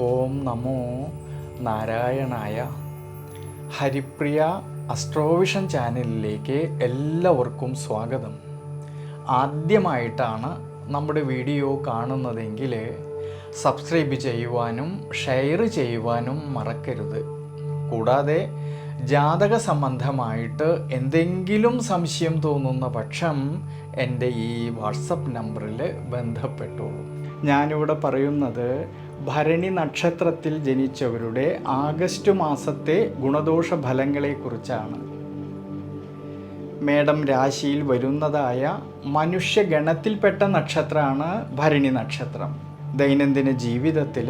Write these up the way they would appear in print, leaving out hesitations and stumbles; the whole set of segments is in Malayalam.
ഓം നമോ നാരായണായ. ഹരിപ്രിയ അസ്ട്രോവിഷൻ ചാനലിലേക്ക് എല്ലാവർക്കും സ്വാഗതം. ആദ്യമായിട്ടാണ് നമ്മുടെ വീഡിയോ കാണുന്നതെങ്കിൽ സബ്സ്ക്രൈബ് ചെയ്യുവാനും ഷെയർ ചെയ്യുവാനും മറക്കരുത്. കൂടാതെ ജാതക സംബന്ധമായിട്ട് എന്തെങ്കിലും സംശയം തോന്നുന്ന പക്ഷം എൻ്റെ ഈ വാട്സപ്പ് നമ്പറിൽ ബന്ധപ്പെട്ടോളൂ. ഞാനിവിടെ പറയുന്നത് ഭരണി നക്ഷത്രത്തിൽ ജനിച്ചവരുടെ ആഗസ്റ്റ് മാസത്തെ ഗുണദോഷ ഫലങ്ങളെക്കുറിച്ചാണ്. മേടം രാശിയിൽ വരുന്നതായ മനുഷ്യഗണത്തിൽപ്പെട്ട നക്ഷത്രമാണ് ഭരണി നക്ഷത്രം. ദൈനംദിന ജീവിതത്തിൽ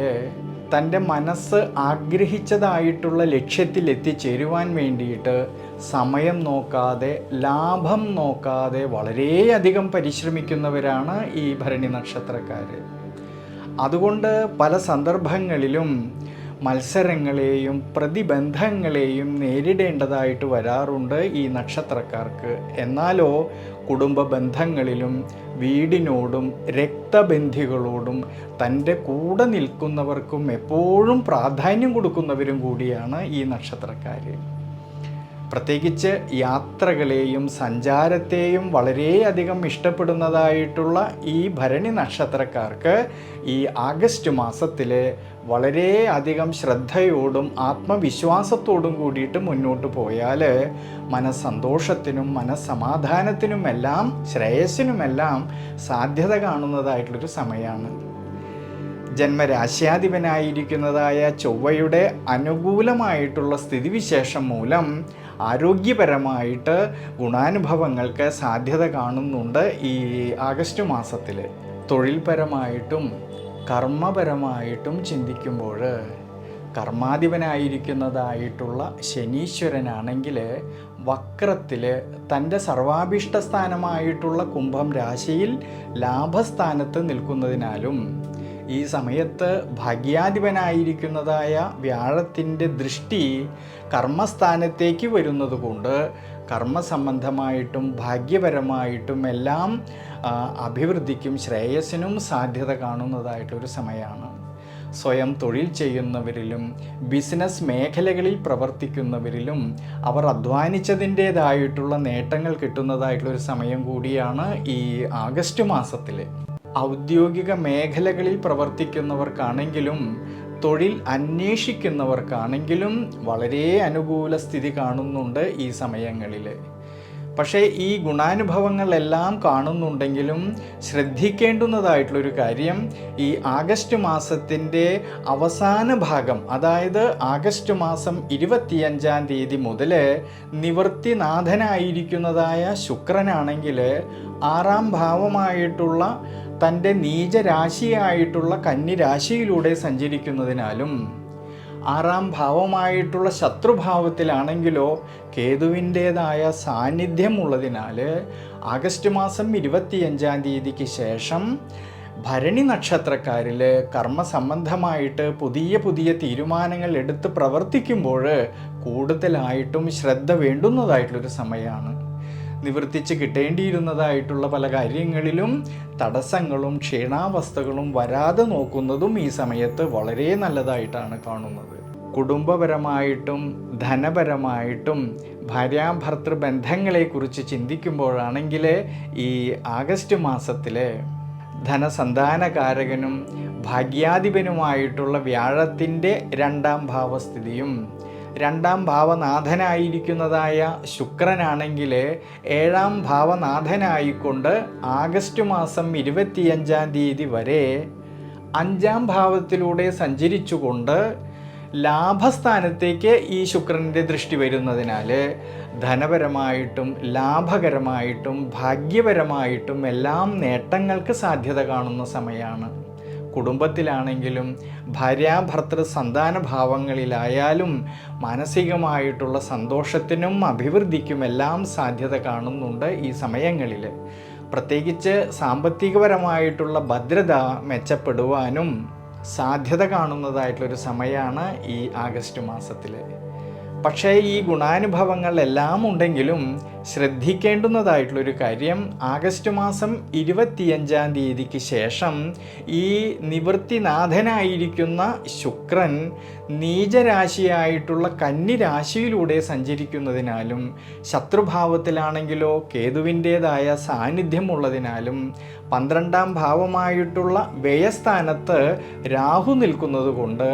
തൻ്റെ മനസ്സ് ആഗ്രഹിച്ചതായിട്ടുള്ള ലക്ഷ്യത്തിൽ എത്തിച്ചേരുവാൻ വേണ്ടിയിട്ട് സമയം നോക്കാതെ ലാഭം നോക്കാതെ വളരെയധികം പരിശ്രമിക്കുന്നവരാണ് ഈ ഭരണി നക്ഷത്രക്കാർ. അതുകൊണ്ട് പല സന്ദർഭങ്ങളിലും മത്സരങ്ങളെയും പ്രതിബന്ധങ്ങളെയും നേരിടേണ്ടതായിട്ട് വരാറുണ്ട് ഈ നക്ഷത്രക്കാർക്ക്. എന്നാലോ കുടുംബ ബന്ധങ്ങളിലും വീടിനോടും രക്തബന്ധികളോടും തൻ്റെ കൂടെ നിൽക്കുന്നവർക്കും എപ്പോഴും പ്രാധാന്യം കൊടുക്കുന്നവരും കൂടിയാണ് ഈ നക്ഷത്രക്കാർ. പ്രത്യേകിച്ച് യാത്രകളെയും സഞ്ചാരത്തെയും വളരെയധികം ഇഷ്ടപ്പെടുന്നതായിട്ടുള്ള ഈ ഭരണി നക്ഷത്രക്കാർക്ക് ഈ ആഗസ്റ്റ് മാസത്തിൽ വളരെയധികം ശ്രദ്ധയോടും ആത്മവിശ്വാസത്തോടും കൂടിയിട്ട് മുന്നോട്ട് പോയാൽ മനസ്സന്തോഷത്തിനും മനസ്സമാധാനത്തിനുമെല്ലാം ശ്രേയസ്സിനുമെല്ലാം സാധ്യത കാണുന്നതായിട്ടുള്ളൊരു സമയമാണ്. ജന്മരാശ്യാധിപനായിരിക്കുന്നതായ ചൊവ്വയുടെ അനുകൂലമായിട്ടുള്ള സ്ഥിതിവിശേഷം മൂലം ആരോഗ്യപരമായിട്ട് ഗുണാനുഭവങ്ങൾക്ക് സാധ്യത കാണുന്നുണ്ട് ഈ ആഗസ്റ്റ് മാസത്തിൽ. തൊഴിൽപരമായിട്ടും കർമ്മപരമായിട്ടും ചിന്തിക്കുമ്പോൾ കർമാധിപനായിരിക്കുന്നതായിട്ടുള്ള ശനീശ്വരനാണെങ്കിൽ വക്രത്തിൽ തൻ്റെ സർവാഭീഷ്ട സ്ഥാനമായിട്ടുള്ള കുംഭം രാശിയിൽ ലാഭസ്ഥാനത്ത് നിൽക്കുന്നതിനാലും ഈ സമയത്ത് ഭാഗ്യാധിപനായിരിക്കുന്നതായ വ്യാഴത്തിൻ്റെ ദൃഷ്ടി കർമ്മസ്ഥാനത്തേക്ക് വരുന്നത് കൊണ്ട് കർമ്മസംബന്ധമായിട്ടും ഭാഗ്യപരമായിട്ടും എല്ലാം അഭിവൃദ്ധിക്കും ശ്രേയസ്സിനും സാധ്യത കാണുന്നതായിട്ടൊരു സമയമാണ്. സ്വയം തൊഴിൽ ചെയ്യുന്നവരിലും ബിസിനസ് മേഖലകളിൽ പ്രവർത്തിക്കുന്നവരിലും അവർ അധ്വാനിച്ചതിൻ്റേതായിട്ടുള്ള നേട്ടങ്ങൾ കിട്ടുന്നതായിട്ടുള്ളൊരു സമയം കൂടിയാണ് ഈ ആഗസ്റ്റ് മാസത്തിൽ. ഔദ്യോഗിക മേഖലകളിൽ പ്രവർത്തിക്കുന്നവർക്കാണെങ്കിലും തൊഴിൽ അന്വേഷിക്കുന്നവർക്കാണെങ്കിലും വളരെ അനുകൂല സ്ഥിതി കാണുന്നുണ്ട് ഈ സമയങ്ങളിൽ. പക്ഷേ ഈ ഗുണാനുഭവങ്ങളെല്ലാം കാണുന്നുണ്ടെങ്കിലും ശ്രദ്ധിക്കേണ്ടുന്നതായിട്ടുള്ളൊരു കാര്യം, ഈ ആഗസ്റ്റ് മാസത്തിൻ്റെ അവസാന ഭാഗം, അതായത് ആഗസ്റ്റ് മാസം 25-ാം തീയതി മുതൽ നിവൃത്തിനാഥനായിരിക്കുന്നതായ ശുക്രനാണെങ്കിൽ 6-ാം ഭാവമായിട്ടുള്ള തൻ്റെ നീചരാശിയായിട്ടുള്ള കന്നിരാശിയിലൂടെ സഞ്ചരിക്കുന്നതിനാലും 6-ാം ഭാവമായിട്ടുള്ള ശത്രുഭാവത്തിലാണെങ്കിലോ കേതുവിൻ്റേതായ സാന്നിധ്യമുള്ളതിനാൽ ആഗസ്റ്റ് മാസം 25-ാം തീയതിക്ക് ശേഷം ഭരണി നക്ഷത്രക്കാരിൽ കർമ്മസംബന്ധമായിട്ട് പുതിയ പുതിയ തീരുമാനങ്ങൾ എടുത്ത് പ്രവർത്തിക്കുമ്പോൾ കൂടുതലായിട്ടും ശ്രദ്ധ വേണ്ടുന്നതായിട്ടുള്ളൊരു സമയമാണ്. നിവർത്തിച്ച് കിട്ടേണ്ടിയിരുന്നതായിട്ടുള്ള പല കാര്യങ്ങളിലും തടസ്സങ്ങളും ക്ഷീണാവസ്ഥകളും വരാതെ നോക്കുന്നതും ഈ സമയത്ത് വളരെ നല്ലതായിട്ടാണ് കാണുന്നത്. കുടുംബപരമായിട്ടും ധനപരമായിട്ടും ഭാര്യാഭർത്തൃ ബന്ധങ്ങളെക്കുറിച്ച് ചിന്തിക്കുമ്പോഴാണെങ്കിൽ ഈ ആഗസ്റ്റ് മാസത്തിൽ ധനസന്താനകാരകനും ഭാഗ്യാധിപനുമായിട്ടുള്ള വ്യാഴത്തിൻ്റെ 2-ാം ഭാവസ്ഥിതിയും 2-ാം ഭാവനാഥനായിരിക്കുന്നതായ ശുക്രനാണെങ്കിൽ 7-ാം ഭാവനാഥനായിക്കൊണ്ട് ആഗസ്റ്റ് മാസം 25-ാം തീയതി വരെ 5-ാം ഭാവത്തിലൂടെ സഞ്ചരിച്ചുകൊണ്ട് ലാഭസ്ഥാനത്തേക്ക് ഈ ശുക്രൻ്റെ ദൃഷ്ടി വരുന്നതിനാൽ ധനപരമായിട്ടും ലാഭകരമായിട്ടും ഭാഗ്യപരമായിട്ടും എല്ലാം നേട്ടങ്ങൾക്ക് സാധ്യത കാണുന്ന സമയമാണ്. കുടുംബത്തിലാണെങ്കിലും ഭാര്യാഭർത്തൃ സന്താന ഭാവങ്ങളിലായാലും മാനസികമായിട്ടുള്ള സന്തോഷത്തിനും അഭിവൃദ്ധിക്കുമെല്ലാം സാധ്യത കാണുന്നുണ്ട് ഈ സമയങ്ങളിൽ. പ്രത്യേകിച്ച് സാമ്പത്തികപരമായിട്ടുള്ള ഭദ്രത മെച്ചപ്പെടുവാനും സാധ്യത കാണുന്നതായിട്ടുള്ളൊരു സമയമാണ് ഈ ആഗസ്റ്റ് മാസത്തിൽ. പക്ഷേ ഈ ഗുണാനുഭവങ്ങളെല്ലാം ഉണ്ടെങ്കിലും ശ്രദ്ധിക്കേണ്ടുന്നതായിട്ടുള്ളൊരു കാര്യം, ആഗസ്റ്റ് മാസം 25-ാം തീയതിക്ക് ശേഷം ഈ നിവൃത്തിനാഥനായിരിക്കുന്ന ശുക്രൻ നീചരാശിയായിട്ടുള്ള കന്നി രാശിയിലൂടെ സഞ്ചരിക്കുന്നതിനാലും ശത്രുഭാവത്തിലാണെങ്കിലോ കേതുവിൻ്റേതായ സാന്നിധ്യമുള്ളതിനാലും 12-ാം ഭാവമായിട്ടുള്ള വ്യയസ്ഥാനത്ത് രാഹു നിൽക്കുന്നത് കൊണ്ട്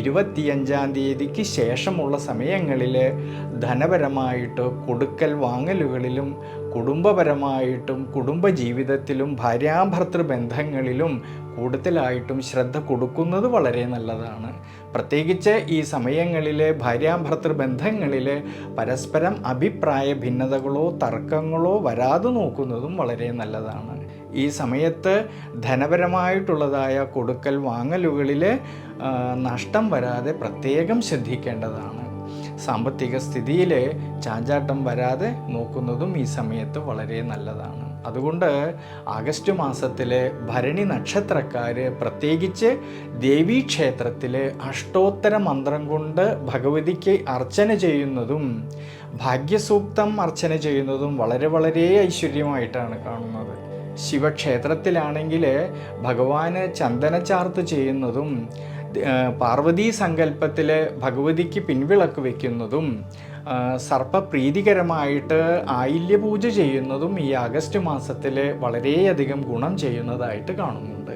25-ാം തീയതിക്ക് ശേഷമുള്ള സമയങ്ങളിൽ ധനപരമായിട്ട് കൊടുക്കൽ വാങ്ങലുകളിലും കുടുംബപരമായിട്ടും കുടുംബജീവിതത്തിലും ഭാര്യാഭർത്തൃ ബന്ധങ്ങളിലും കൂടുതലായിട്ടും ശ്രദ്ധ കൊടുക്കുന്നത് വളരെ നല്ലതാണ്. പ്രത്യേകിച്ച് ഈ സമയങ്ങളിൽ ഭാര്യാഭർത്തൃ ബന്ധങ്ങളിൽ പരസ്പരം അഭിപ്രായ ഭിന്നതകളോ തർക്കങ്ങളോ വരാതെ നോക്കുന്നതും വളരെ നല്ലതാണ്. ഈ സമയത്ത് ധനപരമായിട്ടുള്ളതായ കൊടുക്കൽ വാങ്ങലുകളിൽ നഷ്ടം വരാതെ പ്രത്യേകം ശ്രദ്ധിക്കേണ്ടതാണ്. സാമ്പത്തിക സ്ഥിതിയിൽ ചാഞ്ചാട്ടം വരാതെ നോക്കുന്നതും ഈ സമയത്ത് വളരെ നല്ലതാണ്. അതുകൊണ്ട് ആഗസ്റ്റ് മാസത്തിൽ ഭരണി നക്ഷത്രക്കാർ പ്രത്യേകിച്ച് ദേവീക്ഷേത്രത്തിൽ അഷ്ടോത്തര മന്ത്രം കൊണ്ട് ഭഗവതിക്ക് അർച്ചന ചെയ്യുന്നതും ഭാഗ്യസൂക്തം അർച്ചന ചെയ്യുന്നതും വളരെ വളരെ ഐശ്വര്യമായിട്ടാണ് കാണുന്നത്. ശിവക്ഷേത്രത്തിലാണെങ്കിൽ ഭഗവാന് ചന്ദനച്ചാർത്ത് ചെയ്യുന്നതും പാർവതീ സങ്കല്പത്തിൽ ഭഗവതിക്ക് പിൻവിളക്ക് വയ്ക്കുന്നതും സർപ്പപ്രീതികരമായിട്ട് ആയില്യപൂജ ചെയ്യുന്നതും ഈ ആഗസ്റ്റ് മാസത്തിൽ വളരെയധികം ഗുണം ചെയ്യുന്നതായിട്ട് കാണുന്നുണ്ട്.